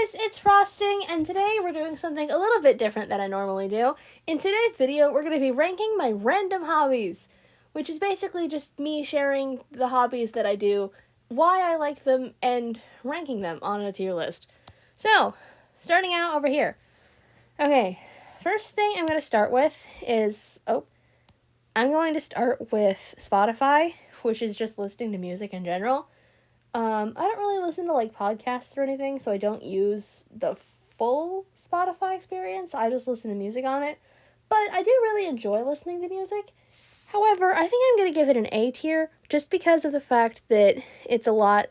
guys, it's Frosting, and today we're doing something a little bit different than I normally do. In today's video, we're going to be ranking my random hobbies, which is basically just me sharing the hobbies that I do, why I like them, and ranking them on a tier list. So, starting out over here. Okay, first thing I'm going to start with is, I'm going to start with Spotify, which is just listening to music in general. I don't really listen to, podcasts or anything, so I don't use the full Spotify experience. I just listen to music on it. But I do really enjoy listening to music. However, I think I'm going to give it an A tier, just because of the fact that it's a lot,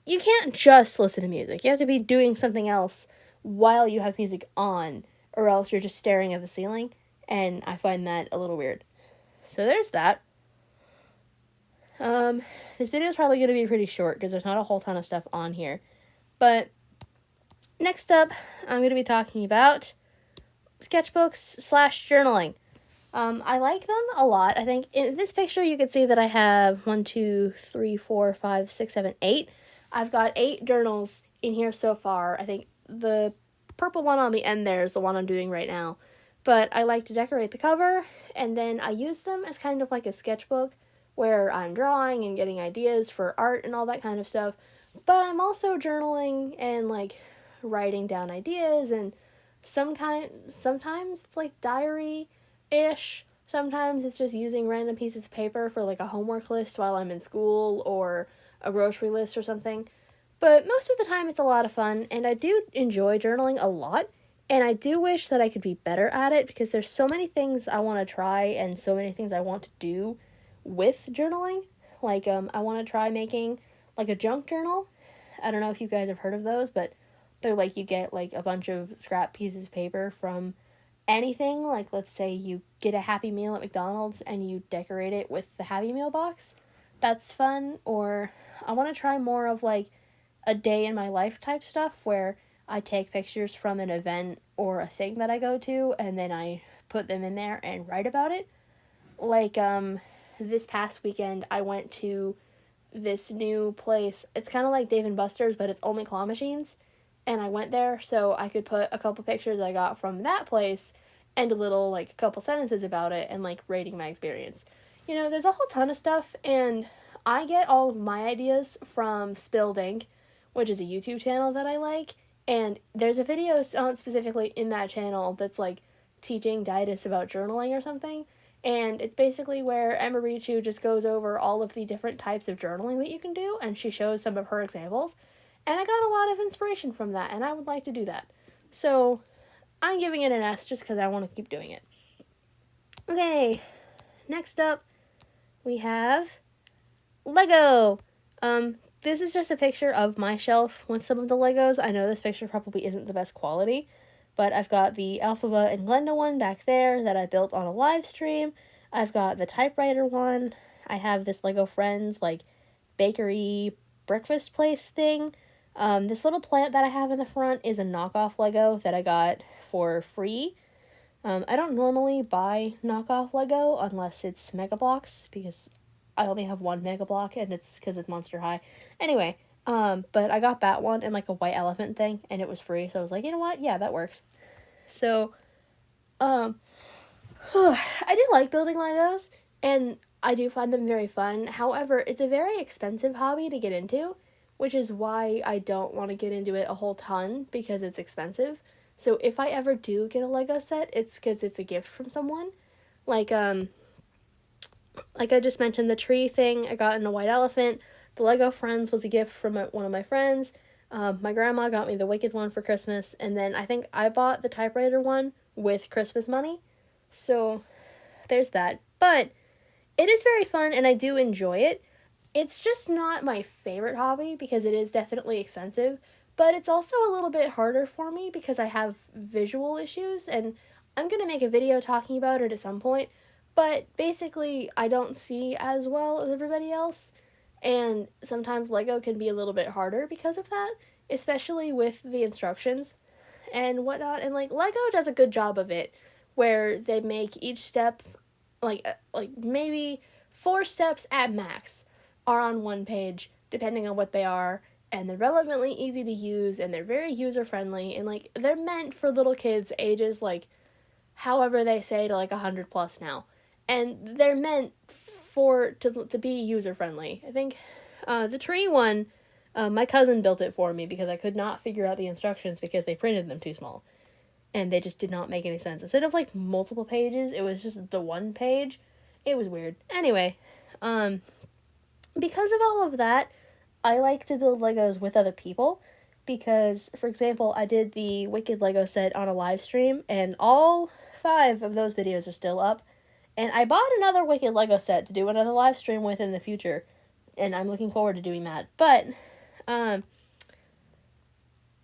you can't just listen to music. You have to be doing something else while you have music on, or else you're just staring at the ceiling, and I find that a little weird. So there's that. This video is probably going to be pretty short because there's not a whole ton of stuff on here. But next up, I'm going to be talking about sketchbooks/journaling. I like them a lot. I think in this picture you can see that I have 1, 2, 3, 4, 5, 6, 7, 8. I've got 8 journals in here so far. I think the purple one on the end there is the one I'm doing right now. But I like to decorate the cover, and then I use them as kind of like a sketchbook where I'm drawing and getting ideas for art and all that kind of stuff. But I'm also journaling and writing down ideas, and sometimes it's like diary-ish. Sometimes it's just using random pieces of paper for a homework list while I'm in school or a grocery list or something. But most of the time it's a lot of fun, and I do enjoy journaling a lot. And I do wish that I could be better at it because there's so many things I want to try and so many things I want to do with journaling. I want to try making a junk journal. I don't know if you guys have heard of those, but they're you get a bunch of scrap pieces of paper from anything. Let's say you get a Happy Meal at McDonald's and you decorate it with the Happy Meal box. That's fun. Or I want to try more of a day in my life type stuff where I take pictures from an event or a thing that I go to and then I put them in there and write about it. This past weekend, I went to this new place. It's kind of like Dave & Buster's, but it's only claw machines. And I went there so I could put a couple pictures I got from that place and a little, a couple sentences about it and, rating my experience. You know, there's a whole ton of stuff, and I get all of my ideas from Spilled Ink, which is a YouTube channel that I like. And there's a video specifically in that channel that's, teaching Didas about journaling or something. And it's basically where Emma Richu just goes over all of the different types of journaling that you can do, and she shows some of her examples. And I got a lot of inspiration from that, and I would like to do that. So I'm giving it an S just because I want to keep doing it. Okay, next up we have Lego. This is just a picture of my shelf with some of the Legos. I know this picture probably isn't the best quality, but I've got the Alphaba and Glenda one back there that I built on a live stream. I've got the typewriter one. I have this Lego Friends, bakery breakfast place thing. This little plant that I have in the front is a knockoff Lego that I got for free. I don't normally buy knockoff Lego unless it's Mega Bloks, because I only have one Mega Block, and it's because it's Monster High. Anyway, but I got that one and a white elephant thing, and it was free, so I was like, you know what, yeah, that works. So, I do like building Legos, and I do find them very fun. However, it's a very expensive hobby to get into, which is why I don't want to get into it a whole ton, because it's expensive. So if I ever do get a Lego set, it's because it's a gift from someone. Like I just mentioned, the tree thing I got in a white elephant. The Lego Friends was a gift from one of my friends. My grandma got me the Wicked one for Christmas, and then I think I bought the typewriter one with Christmas money. So there's that. But it is very fun, and I do enjoy it. It's just not my favorite hobby because it is definitely expensive, but it's also a little bit harder for me because I have visual issues, and I'm going to make a video talking about it at some point. But basically, I don't see as well as everybody else, and sometimes Lego can be a little bit harder because of that, especially with the instructions and whatnot. And Lego does a good job of it, where they make each step maybe 4 steps at max are on one page, depending on what they are, and they're relevantly easy to use, and they're very user friendly, and like they're meant for little kids ages like however they say to like 100 plus now, and they're meant to be user friendly. I think the tree one, my cousin built it for me because I could not figure out the instructions because they printed them too small, and they just did not make any sense. Instead of like multiple pages, it was just the one page. It was weird. Anyway, because of all of that, I like to build Legos with other people because, for example, I did the Wicked Lego set on a live stream, and all 5 of those videos are still up. And I bought another Wicked Lego set to do another live stream with in the future, and I'm looking forward to doing that. But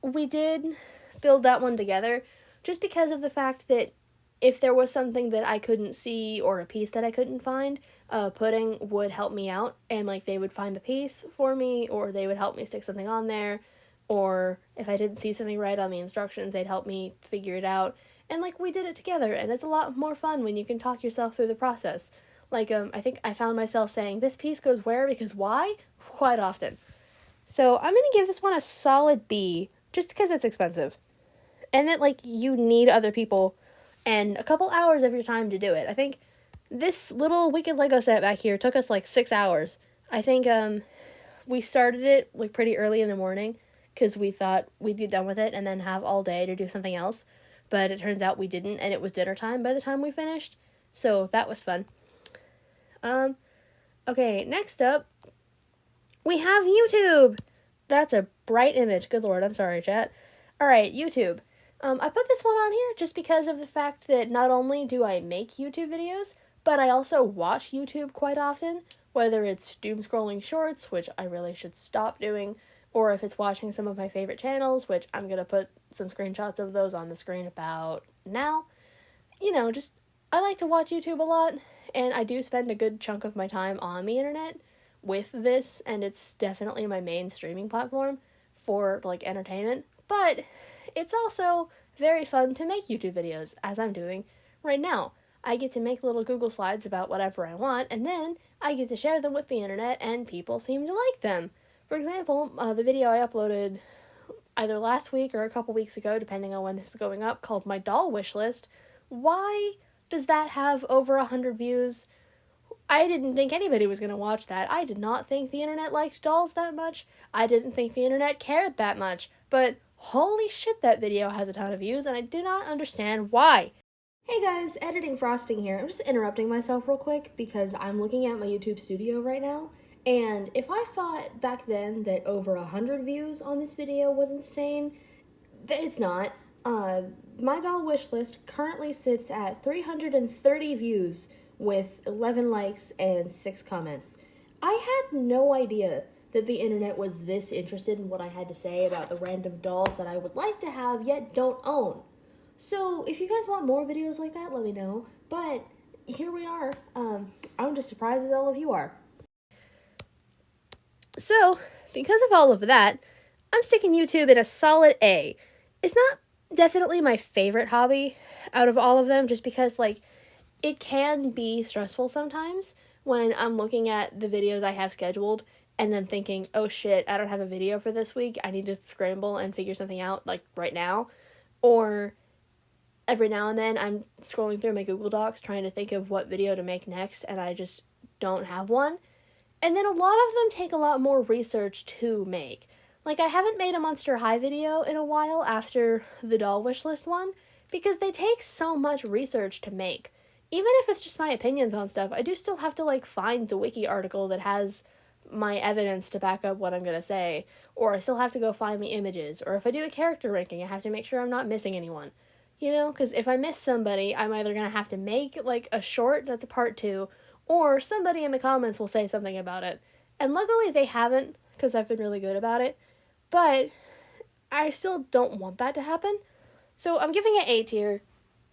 we did build that one together just because of the fact that if there was something that I couldn't see or a piece that I couldn't find, Pudding would help me out, and like they would find the piece for me, or they would help me stick something on there, or if I didn't see something right on the instructions, they'd help me figure it out. And like we did it together, and it's a lot more fun when you can talk yourself through the process. Like I think I found myself saying this piece goes where because why quite often. So I'm gonna give this one a solid B just because it's expensive, and that like you need other people and a couple hours of your time to do it. I think this little Wicked Lego set back here took us like 6 hours. I think we started it like pretty early in the morning because we thought we'd be done with it and then have all day to do something else. But it turns out we didn't, and it was dinner time by the time we finished. So that was fun. Okay, next up, we have YouTube. That's a bright image. Good Lord, I'm sorry, chat. Alright, YouTube. I put this one on here just because of the fact that not only do I make YouTube videos, but I also watch YouTube quite often, whether it's doom scrolling shorts, which I really should stop doing, or if it's watching some of my favorite channels, which I'm going to put some screenshots of those on the screen about now. You know, just, I like to watch YouTube a lot, and I do spend a good chunk of my time on the internet with this, and it's definitely my main streaming platform for, like, entertainment, but it's also very fun to make YouTube videos, as I'm doing right now. I get to make little Google slides about whatever I want, and then I get to share them with the internet, and people seem to like them. For example, the video I uploaded either last week or a couple weeks ago, depending on when this is going up, called My Doll Wish List. Why does that have over 100 views? I didn't think anybody was going to watch that. I did not think the internet liked dolls that much. I didn't think the internet cared that much. But holy shit, that video has a ton of views, and I do not understand why. Hey guys, Editing Frosting here. I'm just interrupting myself real quick because I'm looking at my YouTube studio right now, and if I thought back then that over 100 views on this video was insane, it's not. My doll wish list currently sits at 330 views with 11 likes and 6 comments. I had no idea that the internet was this interested in what I had to say about the random dolls that I would like to have yet don't own. So if you guys want more videos like that, let me know. But here we are. I'm just surprised as all of you are. So, because of all of that, I'm sticking YouTube in a solid A. It's not definitely my favorite hobby out of all of them, just because, like, it can be stressful sometimes when I'm looking at the videos I have scheduled and then thinking, oh shit, I don't have a video for this week. I need to scramble and figure something out, like, right now. Or every now and then I'm scrolling through my Google Docs trying to think of what video to make next, and I just don't have one. And then a lot of them take a lot more research to make. Like, I haven't made a Monster High video in a while after the doll wish list one, because they take so much research to make. Even if it's just my opinions on stuff, I do still have to, like, find the wiki article that has my evidence to back up what I'm gonna say, or I still have to go find the images, or if I do a character ranking, I have to make sure I'm not missing anyone. You know, because if I miss somebody, I'm either going to have to make, like, a short that's a part 2, or somebody in the comments will say something about it. And luckily they haven't, because I've been really good about it. But I still don't want that to happen. So I'm giving it A tier,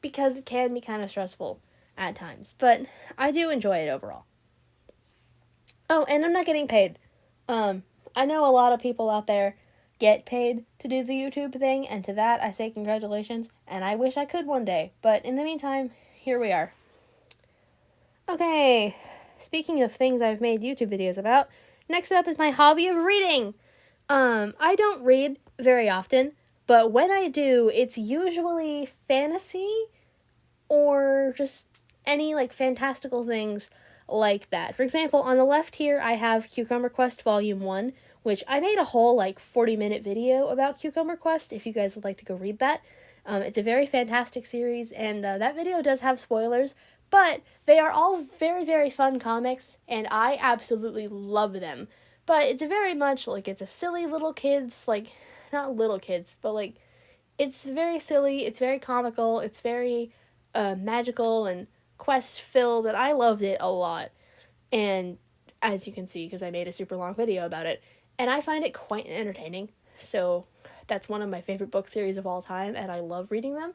because it can be kind of stressful at times. But I do enjoy it overall. Oh, and I'm not getting paid. I know a lot of people out there get paid to do the YouTube thing, and to that I say congratulations, and I wish I could one day, but in the meantime, here we are. Okay, speaking of things I've made YouTube videos about, next up is my hobby of reading. I don't read very often, but when I do, it's usually fantasy or just any like fantastical things like that. For example, on the left here, I have Cucumber Quest Volume 1, which I made a whole like 40-minute video about Cucumber Quest if you guys would like to go read that. It's a very fantastic series, and that video does have spoilers, but they are all very, very fun comics, and I absolutely love them. But it's very much like it's a silly little kids, like, not little kids, but like, it's very silly, it's very comical, it's very magical and quest filled, and I loved it a lot. And as you can see, because I made a super long video about it, and I find it quite entertaining. So that's one of my favorite book series of all time, and I love reading them.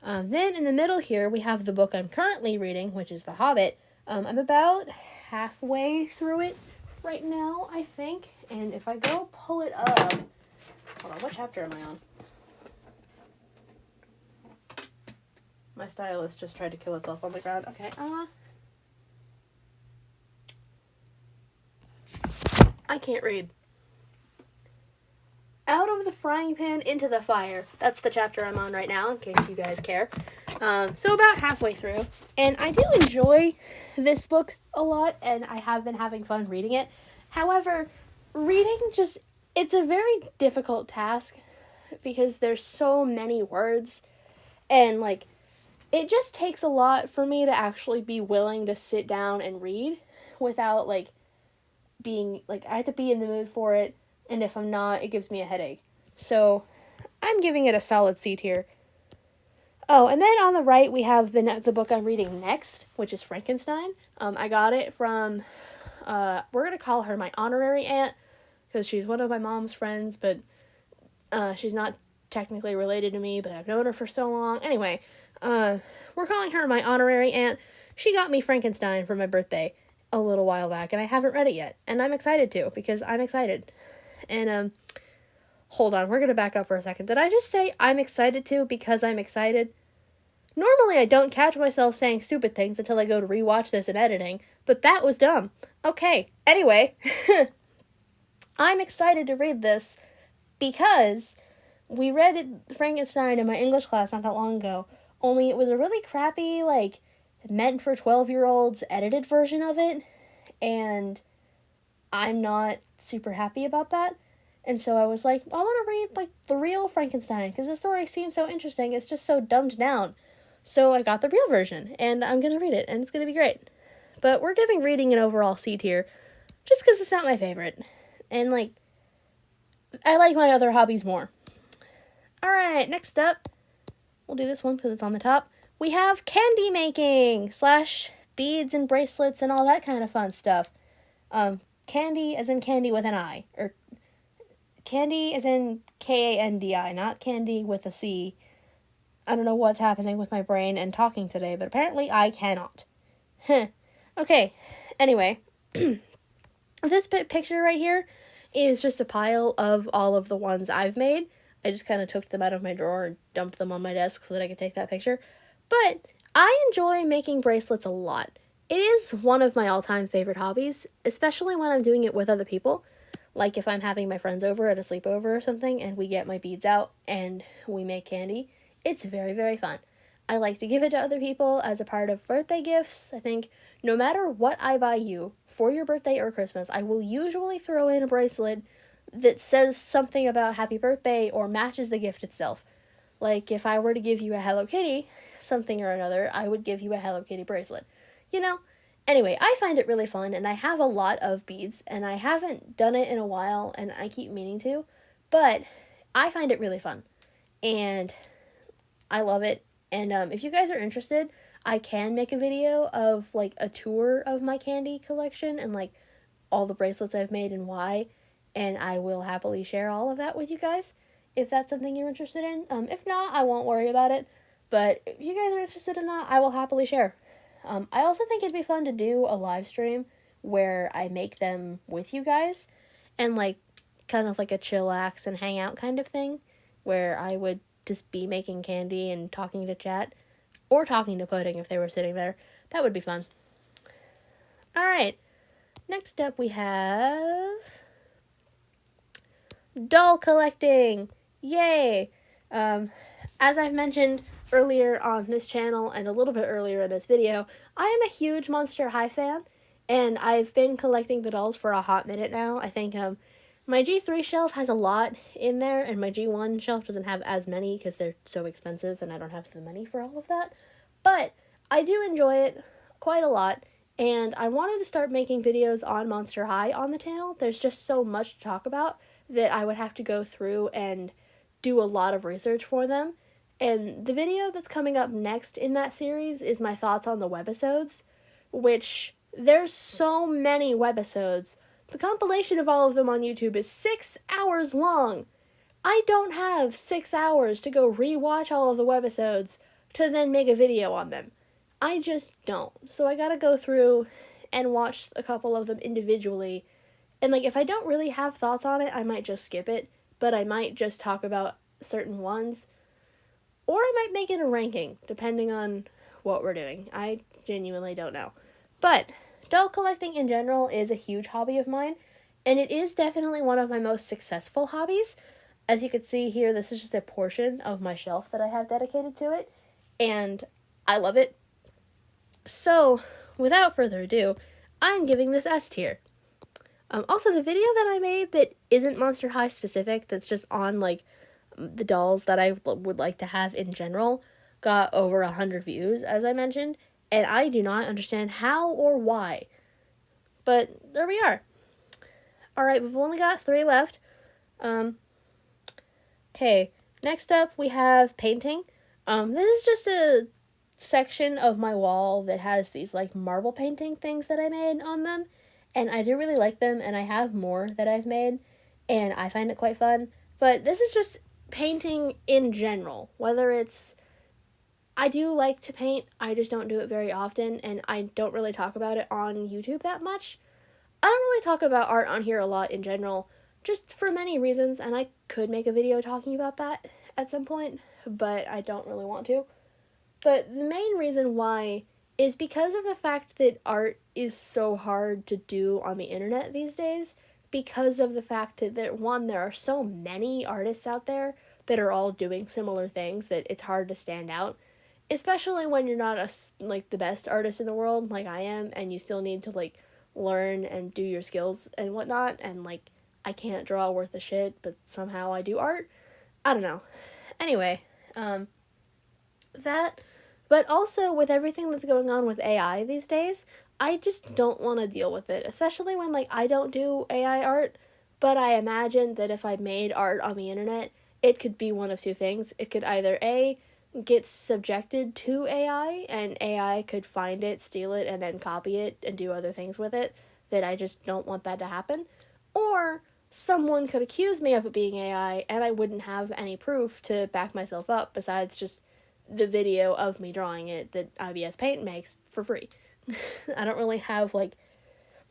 Then in the middle here, we have the book I'm currently reading, which is The Hobbit. I'm about halfway through it right now, I think. And if I go pull it up, hold on, what chapter am I on? My stylus just tried to kill itself on the ground. Okay, I can't read. Out of the frying pan into the fire. That's the chapter I'm on right now, in case you guys care. So about halfway through. And I do enjoy this book a lot, and I have been having fun reading it. However, reading it's a very difficult task because there's so many words, and like, it just takes a lot for me to actually be willing to sit down and read without like being like, I have to be in the mood for it, and if I'm not, it gives me a headache. So I'm giving it a solid C tier. Oh, and then on the right we have the book I'm reading next, which is Frankenstein. I got it from we're gonna call her my honorary aunt because she's one of my mom's friends, but she's not technically related to me, but I've known her for so long. Anyway, we're calling her my honorary aunt. She got me Frankenstein for my birthday a little while back, and I haven't read it yet, and I'm excited to because I'm excited. And hold on, we're gonna back up for a second. Did I just say I'm excited to because I'm excited? Normally I don't catch myself saying stupid things until I go to rewatch this in editing, but that was dumb. Okay, anyway, I'm excited to read this because we read Frankenstein in my English class not that long ago, only it was a really crappy, like, meant for 12-year-olds edited version of it, and I'm not super happy about that. And so I was like, I want to read, like, the real Frankenstein, because the story seems so interesting, it's just so dumbed down. So I got the real version, and I'm going to read it, and it's going to be great. But we're giving reading an overall C tier, just because it's not my favorite. And, like, I like my other hobbies more. Alright, next up, we'll do this one because it's on the top. We have candy making / beads and bracelets and all that kind of fun stuff. Candy as in candy with an I, or candy as in Kandi, not candy with a C. I don't know what's happening with my brain and talking today, but apparently I cannot. Okay, anyway, this picture right here is just a pile of all of the ones I've made. I just kind of took them out of my drawer and dumped them on my desk so that I could take that picture. But I enjoy making bracelets a lot. It is one of my all-time favorite hobbies, especially when I'm doing it with other people. Like if I'm having my friends over at a sleepover or something and we get my beads out and we make candy. It's very, very fun. I like to give it to other people as a part of birthday gifts. I think no matter what I buy you for your birthday or Christmas, I will usually throw in a bracelet that says something about happy birthday or matches the gift itself. Like if I were to give you a Hello Kitty something or another, I would give you a Hello Kitty bracelet. You know? Anyway, I find it really fun, and I have a lot of beads, and I haven't done it in a while, and I keep meaning to, but I find it really fun. And I love it, and if you guys are interested, I can make a video of, like, a tour of my candy collection and, like, all the bracelets I've made and why, and I will happily share all of that with you guys, if that's something you're interested in. If not, I won't worry about it, but if you guys are interested in that, I will happily share. I also think it'd be fun to do a live stream where I make them with you guys, and, like, kind of like a chillax and hang out kind of thing, where I would just be making candy and talking to chat, or talking to Pudding if they were sitting there. That would be fun. Alright, next up we have Doll collecting! Yay! Um, as I've mentioned earlier on this channel and a little bit earlier in this video, I am a huge Monster High fan, and I've been collecting the dolls for a hot minute now. I think my G3 shelf has a lot in there, and my G1 shelf doesn't have as many because they're so expensive and I don't have the money for all of that. But I do enjoy it quite a lot, and I wanted to start making videos on Monster High on the channel. There's just so much to talk about that I would have to go through and do a lot of research for them. And the video that's coming up next in that series is my thoughts on the webisodes, which there's so many webisodes. The compilation of all of them on YouTube is 6 hours long. I don't have 6 hours to go rewatch all of the webisodes to then make a video on them. I just don't. So I gotta go through and watch a couple of them individually. And like, if I don't really have thoughts on it, I might just skip it, but I might just talk about certain ones. Or I might make it a ranking, depending on what we're doing. I genuinely don't know. But doll collecting in general is a huge hobby of mine, and it is definitely one of my most successful hobbies. As you can see here, this is just a portion of my shelf that I have dedicated to it, and I love it. So, without further ado, I'm giving this S tier. Also, the video that I made that isn't Monster High specific, that's just on, like, the dolls that I would like to have in general, got over 100 views, as I mentioned, and I do not understand how or why. But there we are. Alright, we've only got 3 left. Okay, next up we have painting. This is just a section of my wall that has these, like, marble painting things that I made on them. And I do really like them, and I have more that I've made, and I find it quite fun. But this is just painting in general. Whether it's... I do like to paint, I just don't do it very often, and I don't really talk about it on YouTube that much. I don't really talk about art on here a lot in general, just for many reasons, and I could make a video talking about that at some point, but I don't really want to. But the main reason why is because of the fact that art is so hard to do on the internet these days, because of the fact that, one, there are so many artists out there that are all doing similar things that it's hard to stand out, especially when you're not the best artist in the world like I am, and you still need to, like, learn and do your skills and whatnot, and, like, I can't draw worth a shit, but somehow I do art. I don't know. Anyway, that... But also, with everything that's going on with AI these days, I just don't want to deal with it, especially when, like, I don't do AI art, but I imagine that if I made art on the internet, it could be one of two things. It could either, A, get subjected to AI, and AI could find it, steal it, and then copy it and do other things with it, that I just don't want that to happen, or someone could accuse me of it being AI, and I wouldn't have any proof to back myself up besides just the video of me drawing it that IBS Paint makes for free. I don't really have, like,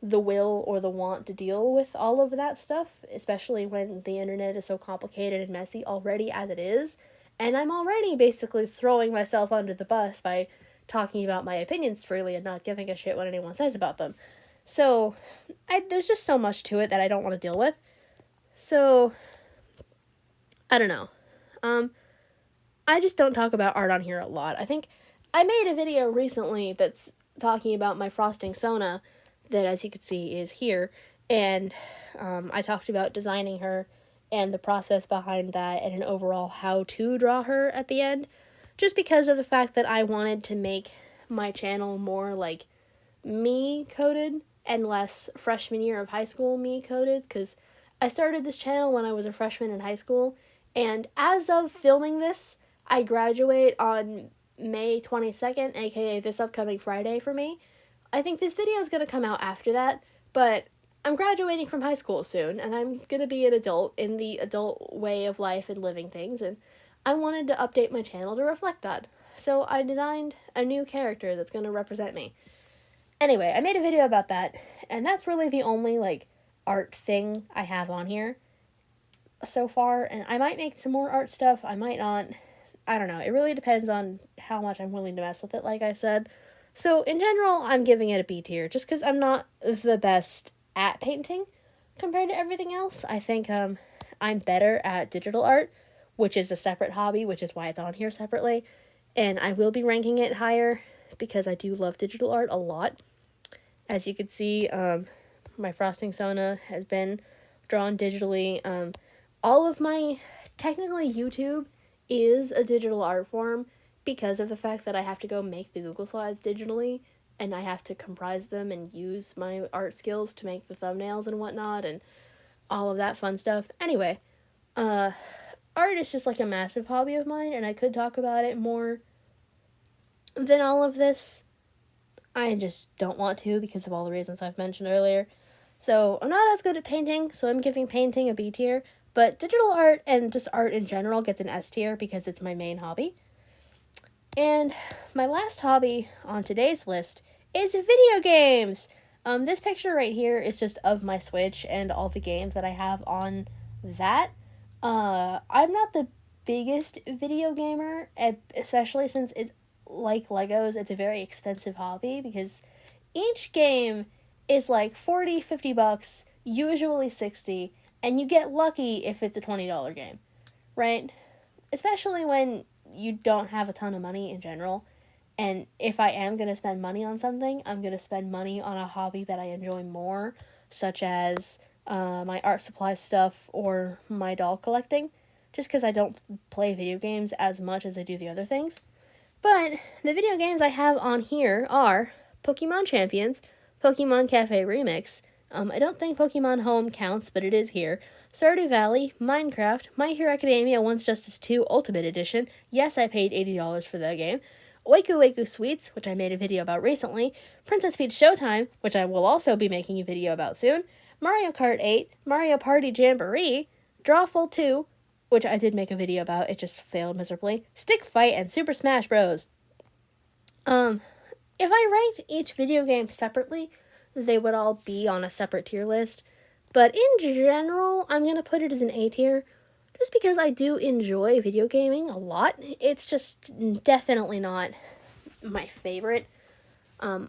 the will or the want to deal with all of that stuff, especially when the internet is so complicated and messy already as it is, and I'm already basically throwing myself under the bus by talking about my opinions freely and not giving a shit what anyone says about them. So, there's just so much to it that I don't want to deal with. So, I don't know. I just don't talk about art on here a lot. I think I made a video recently that's talking about my frosting Sona that, as you can see, is here. And I talked about designing her and the process behind that and an overall how to draw her at the end. Just because of the fact that I wanted to make my channel more, like, me-coded and less freshman year of high school me-coded. Because I started this channel when I was a freshman in high school. And as of filming this, I graduate on May 22nd, aka this upcoming Friday for me. I think this video is going to come out after that, but I'm graduating from high school soon, and I'm going to be an adult in the adult way of life and living things, and I wanted to update my channel to reflect that. So I designed a new character that's going to represent me. Anyway, I made a video about that, and that's really the only, like, art thing I have on here so far, and I might make some more art stuff, I might not. I don't know. It really depends on how much I'm willing to mess with it, like I said. So, in general, I'm giving it a B tier, just because I'm not the best at painting compared to everything else. I think I'm better at digital art, which is a separate hobby, which is why it's on here separately. And I will be ranking it higher because I do love digital art a lot. As you can see, my frosting Sona has been drawn digitally. All of my, technically YouTube is a digital art form because of the fact that I have to go make the Google Slides digitally and I have to comprise them and use my art skills to make the thumbnails and whatnot and all of that fun stuff. Anyway, art is just like a massive hobby of mine and I could talk about it more than all of this. I just don't want to because of all the reasons I've mentioned earlier. So I'm not as good at painting, so I'm giving painting a B tier, but digital art and just art in general gets an S tier because it's my main hobby. And my last hobby on today's list is video games. This picture right here is just of my Switch and all the games that I have on that. I'm not the biggest video gamer, especially since it's like Legos, it's a very expensive hobby because each game is like 40, 50 bucks, usually 60, and you get lucky if it's a $20 game, right? Especially when you don't have a ton of money in general. And if I am going to spend money on something, I'm going to spend money on a hobby that I enjoy more, such as my art supply stuff or my doll collecting, just because I don't play video games as much as I do the other things. But the video games I have on here are Pokemon Champions, Pokemon Cafe Remix, I don't think Pokemon Home counts, but it is here, Stardew Valley, Minecraft, My Hero Academia Once Justice 2 Ultimate Edition, yes, I paid $80 for that game, Waku Waku Sweets, which I made a video about recently, Princess Peach Showtime, which I will also be making a video about soon, Mario Kart 8, Mario Party Jamboree, Drawful 2, which I did make a video about, it just failed miserably, Stick Fight, and Super Smash Bros. If I ranked each video game separately, they would all be on a separate tier list. But in general, I'm going to put it as an A tier, just because I do enjoy video gaming a lot. It's just definitely not my favorite. There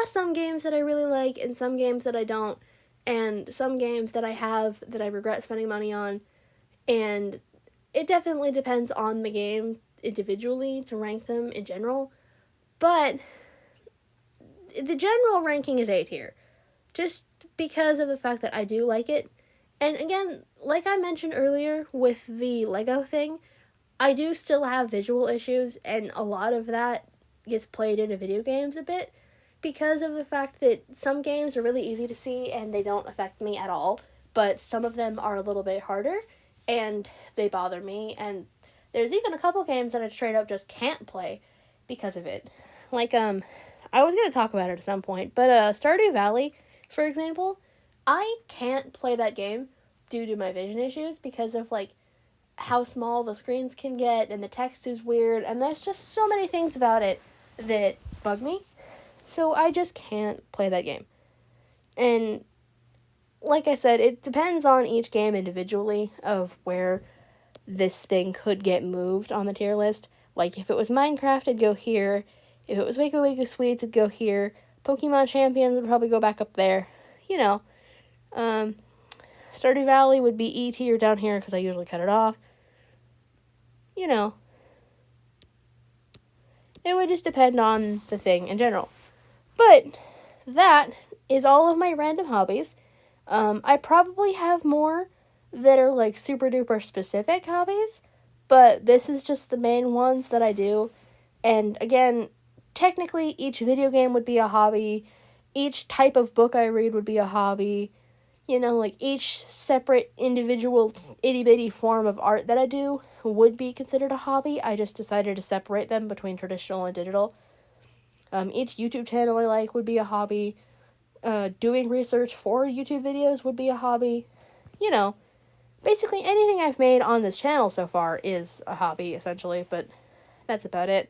are some games that I really like, and some games that I don't, and some games that I have that I regret spending money on, and it definitely depends on the game individually to rank them in general, but the general ranking is A tier, just because of the fact that I do like it. And again, like I mentioned earlier with the Lego thing, I do still have visual issues, and a lot of that gets played into video games a bit, because of the fact that some games are really easy to see and they don't affect me at all, but some of them are a little bit harder, and they bother me, and there's even a couple games that I straight up just can't play because of it. Like, I was going to talk about it at some point, but Stardew Valley, for example, I can't play that game due to my vision issues because of, like, how small the screens can get, and the text is weird, and there's just so many things about it that bug me, so I just can't play that game. And like I said, it depends on each game individually of where this thing could get moved on the tier list. Like, if it was Minecraft, it'd go here. If it was Waku Waku Sweets, it'd go here. Pokemon Champions would probably go back up there. You know. Stardew Valley would be E tier down here because I usually cut it off. You know. It would just depend on the thing in general. But that is all of my random hobbies. I probably have more that are like super duper specific hobbies, but this is just the main ones that I do. And again, technically each video game would be a hobby, each type of book I read would be a hobby, you know, like each separate individual itty bitty form of art that I do would be considered a hobby. I just decided to separate them between traditional and digital. Each YouTube channel I like would be a hobby. Doing research for YouTube videos would be a hobby. You know, basically anything I've made on this channel so far is a hobby, essentially, but that's about it.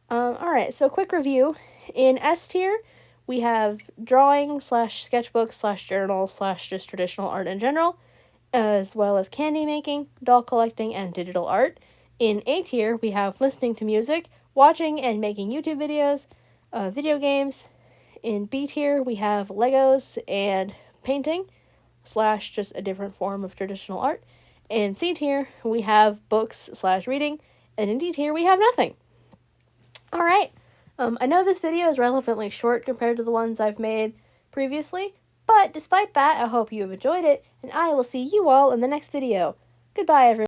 Alright, so quick review. In S tier, we have drawing / sketchbook / journal / just traditional art in general, as well as candy making, doll collecting, and digital art. In A tier, we have listening to music, watching and making YouTube videos, video games. In B tier, we have Legos and painting / just a different form of traditional art. In C tier, we have books/reading, and in D tier, we have nothing. Alright, I know this video is relevantly short compared to the ones I've made previously, but despite that, I hope you have enjoyed it, and I will see you all in the next video. Goodbye, everyone.